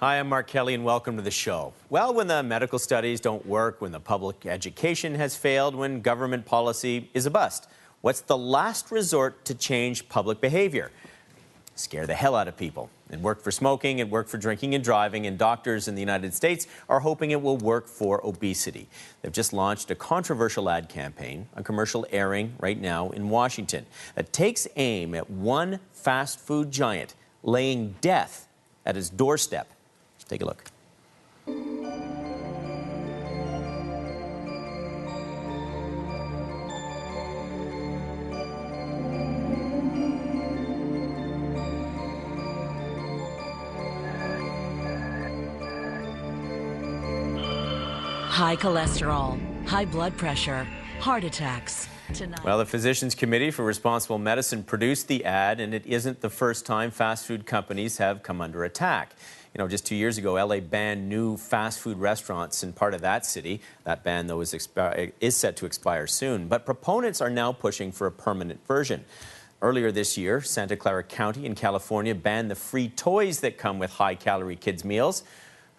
Hi, I'm Mark Kelley, and welcome to the show. Well, when the medical studies don't work, when the public education has failed, when government policy is a bust, what's the last resort to change public behavior? Scare the hell out of people. It worked for smoking, it worked for drinking and driving, and doctors in the United States are hoping it will work for obesity. They've just launched a controversial ad campaign, a commercial airing right now in Washington, that takes aim at one fast food giant laying death at his doorstep. Take a look. High cholesterol, high blood pressure, heart attacks. Tonight. Well, the Physicians Committee for Responsible Medicine produced the ad, and it isn't the first time fast food companies have come under attack. You know, just 2 years ago, LA banned new fast food restaurants in part of that city. That ban, though, is set to expire soon. But proponents are now pushing for a permanent version. Earlier this year, Santa Clara County in California banned the free toys that come with high-calorie kids' meals,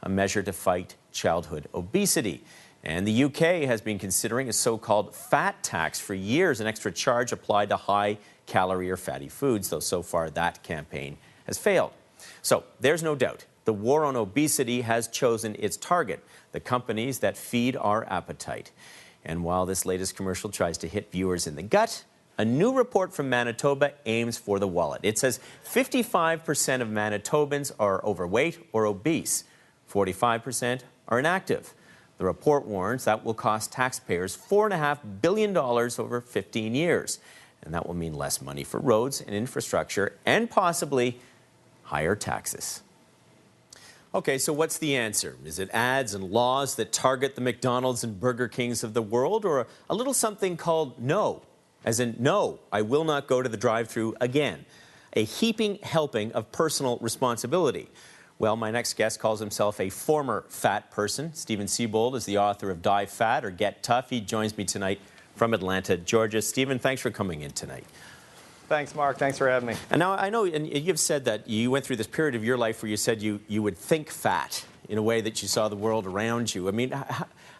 a measure to fight childhood obesity. And the UK has been considering a so-called fat tax for years, an extra charge applied to high-calorie or fatty foods, though so far that campaign has failed. So there's no doubt. The war on obesity has chosen its target, the companies that feed our appetite. And while this latest commercial tries to hit viewers in the gut, a new report from Manitoba aims for the wallet. It says 55% of Manitobans are overweight or obese. 45% are inactive. The report warns that will cost taxpayers $4.5 billion over 15 years. And that will mean less money for roads and infrastructure and possibly higher taxes. Okay, so what's the answer? Is it ads and laws that target the McDonald's and Burger Kings of the world, or a little something called no? As in, no, I will not go to the drive-thru again. A heaping helping of personal responsibility. Well, my next guest calls himself a former fat person. Stephen Siebold is the author of Die Fat or Get Tough. He joins me tonight from Atlanta, Georgia. Stephen, thanks for coming in tonight. Thanks, Mark. Thanks for having me. And now I know, and you've said that you went through this period of your life where you said you would think fat in a way that you saw the world around you. I mean,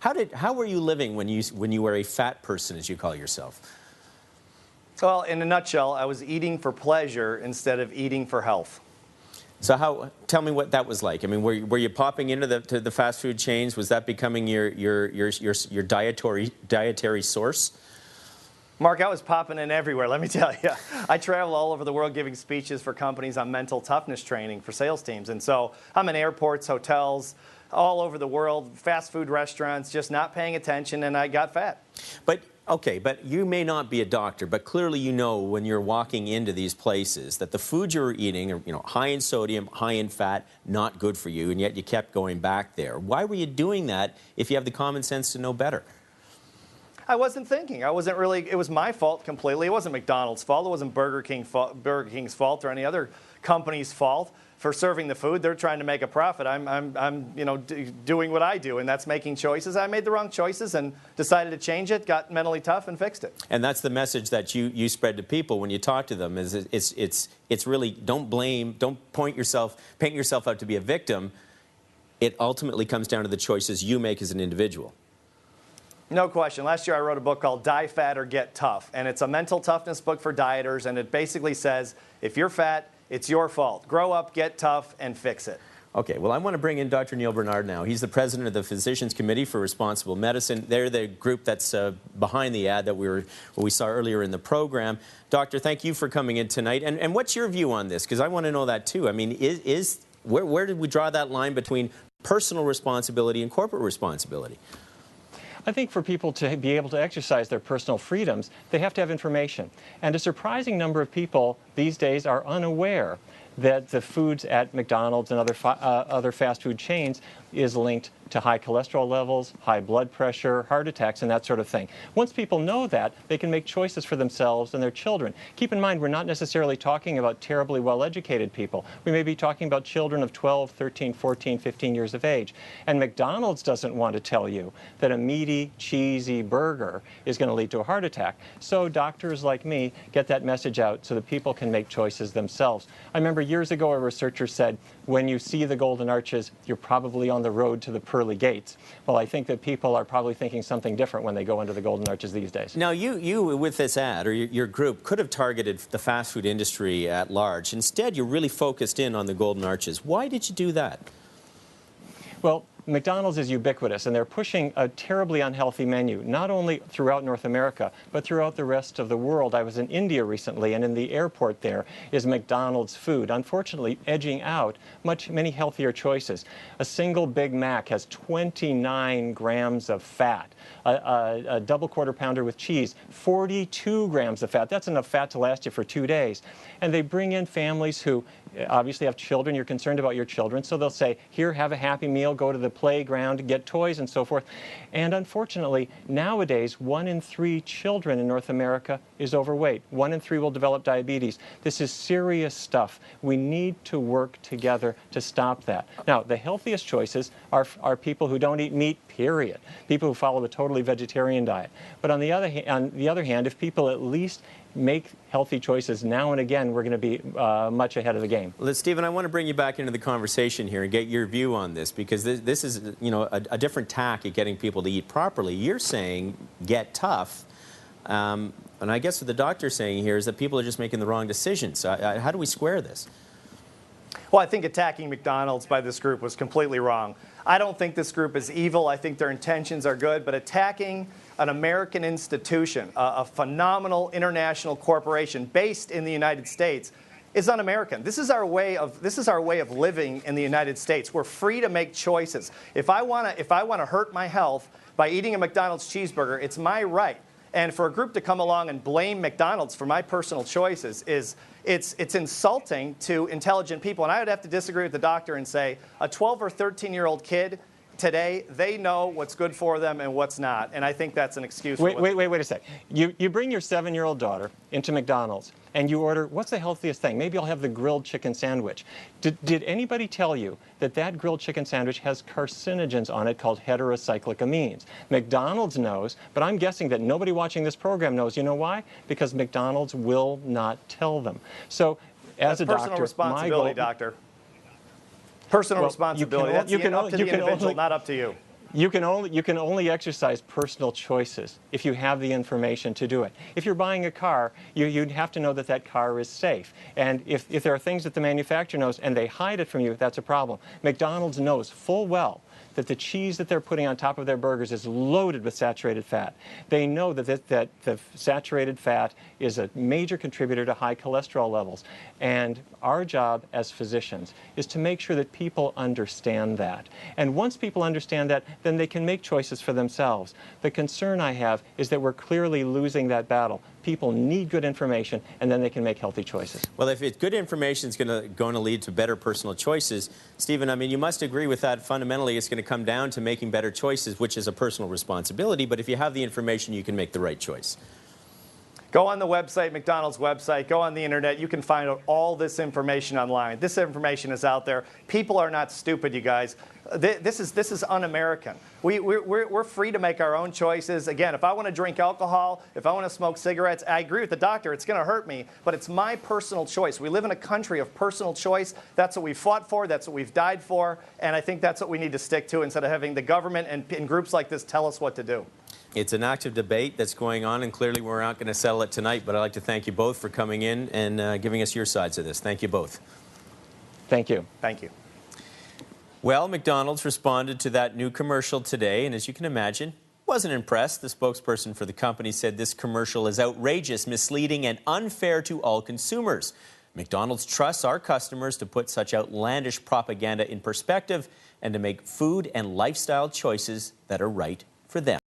how were you living when you were a fat person, as you call yourself? Well, in a nutshell, I was eating for pleasure instead of eating for health. So tell me what that was like. I mean, were you popping into the fast food chains? Was that becoming your dietary source? Mark, I was popping in everywhere, let me tell you. I travel all over the world giving speeches for companies on mental toughness training for sales teams. And so I'm in airports, hotels, all over the world, fast food restaurants, just not paying attention, and I got fat. But, okay, but you may not be a doctor, but clearly you know when you're walking into these places that the food you're eating are, high in sodium, high in fat, not good for you, and yet you kept going back there. Why were you doing that if you have the common sense to know better? I wasn't thinking. I wasn't really, it was my fault completely. It wasn't McDonald's fault. It wasn't Burger King's fault or any other company's fault for serving the food. They're trying to make a profit. I'm doing what I do, and that's making choices. I made the wrong choices and decided to change it, got mentally tough, and fixed it. And that's the message that you spread to people when you talk to them, is it's really don't blame, don't paint yourself out to be a victim. It ultimately comes down to the choices you make as an individual. No question. Last year I wrote a book called Die Fat or Get Tough, and it's a mental toughness book for dieters, and it basically says, if you're fat, it's your fault. Grow up, get tough, and fix it. Okay, well, I want to bring in Dr. Neil Bernard now. He's the president of the Physicians Committee for Responsible Medicine. They're the group that's behind the ad that we saw earlier in the program. Doctor, thank you for coming in tonight. And what's your view on this? Because I want to know that too. I mean, where did we draw that line between personal responsibility and corporate responsibility? I think for people to be able to exercise their personal freedoms, they have to have information. And a surprising number of people these days are unaware that the foods at McDonald's and other fast food chains is linked to high cholesterol levels, high blood pressure, heart attacks, and that sort of thing. Once people know that, they can make choices for themselves and their children. Keep in mind, we're not necessarily talking about terribly well-educated people. We may be talking about children of 12, 13, 14, 15 years of age. And McDonald's doesn't want to tell you that a meaty, cheesy burger is going to lead to a heart attack. So doctors like me get that message out so that people can make choices themselves. I remember years ago a researcher said, when you see the golden arches, you're probably on the road to the pearly gates. Well, I think that people are probably thinking something different when they go into the golden arches these days. Now, you with this ad, or your group, could have targeted the fast food industry at large. Instead, you're really focused in on the golden arches. Why did you do that? Well, McDonald's is ubiquitous, and they're pushing a terribly unhealthy menu, not only throughout North America, but throughout the rest of the world. I was in India recently, and in the airport there is McDonald's food, unfortunately edging out many healthier choices. A single Big Mac has 29 grams of fat. A double quarter pounder with cheese, 42 grams of fat. That's enough fat to last you for 2 days. And they bring in families who obviously have children. You're concerned about your children, so they'll say, here, have a Happy Meal, go to the playground, get toys and so forth. And unfortunately, nowadays, 1 in 3 children in North America is overweight. 1 in 3 will develop diabetes. This is serious stuff. We need to work together to stop that. Now, the healthiest choices are people who don't eat meat, period. People who follow a totally vegetarian diet. But on the other hand, if people at least make healthy choices now and again, we're going to be much ahead of the game. Well, Stephen, I want to bring you back into the conversation here and get your view on this, because this is, you know, a different tack at getting people to eat properly. You're saying get tough, and I guess what the doctor's saying here is that people are just making the wrong decisions. How do we square this? Well, I think attacking McDonald's by this group was completely wrong. I don't think this group is evil. I think their intentions are good, but attacking an American institution, a phenomenal international corporation based in the United States, is un-American. This is our way of living in the United States. We're free to make choices. If I want to hurt my health by eating a McDonald's cheeseburger, it's my right. And for a group to come along and blame McDonald's for my personal choices it's insulting to intelligent people. And I would have to disagree with the doctor and say a 12 or 13-year-old kid today, they know what's good for them and what's not. And I think that's an excuse. Wait a sec. You bring your 7-year-old daughter into McDonald's and you order, what's the healthiest thing? Maybe I'll have the grilled chicken sandwich. Did anybody tell you that that grilled chicken sandwich has carcinogens on it called heterocyclic amines? McDonald's knows, but I'm guessing that nobody watching this program knows. You know why? Because McDonald's will not tell them. So as a doctor, personal responsibility, doctor. Personal responsibility. That's up to the individual, not up to you. You can only exercise personal choices if you have the information to do it. If you're buying a car, you'd have to know that that car is safe. And if there are things that the manufacturer knows and they hide it from you, that's a problem. McDonald's knows full well that the cheese that they're putting on top of their burgers is loaded with saturated fat. They know that the saturated fat is a major contributor to high cholesterol levels. And our job as physicians is to make sure that people understand that. And once people understand that, then they can make choices for themselves. The concern I have is that we're clearly losing that battle. People need good information, and then they can make healthy choices. Well, if it's good information is going to lead to better personal choices, Stephen, I mean, you must agree with that. Fundamentally, it's going to come down to making better choices, which is a personal responsibility. But if you have the information, you can make the right choice. Go on the website, McDonald's website, go on the internet. You can find out all this information online. This information is out there. People are not stupid, you guys. This is un-American. We're free to make our own choices. Again, if I want to drink alcohol, if I want to smoke cigarettes, I agree with the doctor. It's going to hurt me, but it's my personal choice. We live in a country of personal choice. That's what we fought for. That's what we've died for. And I think that's what we need to stick to instead of having the government and groups like this tell us what to do. It's an active debate that's going on, and clearly we're not going to settle it tonight, but I'd like to thank you both for coming in and giving us your sides of this. Thank you both. Thank you. Thank you. Well, McDonald's responded to that new commercial today, and as you can imagine, wasn't impressed. The spokesperson for the company said this commercial is outrageous, misleading, and unfair to all consumers. McDonald's trusts our customers to put such outlandish propaganda in perspective and to make food and lifestyle choices that are right for them.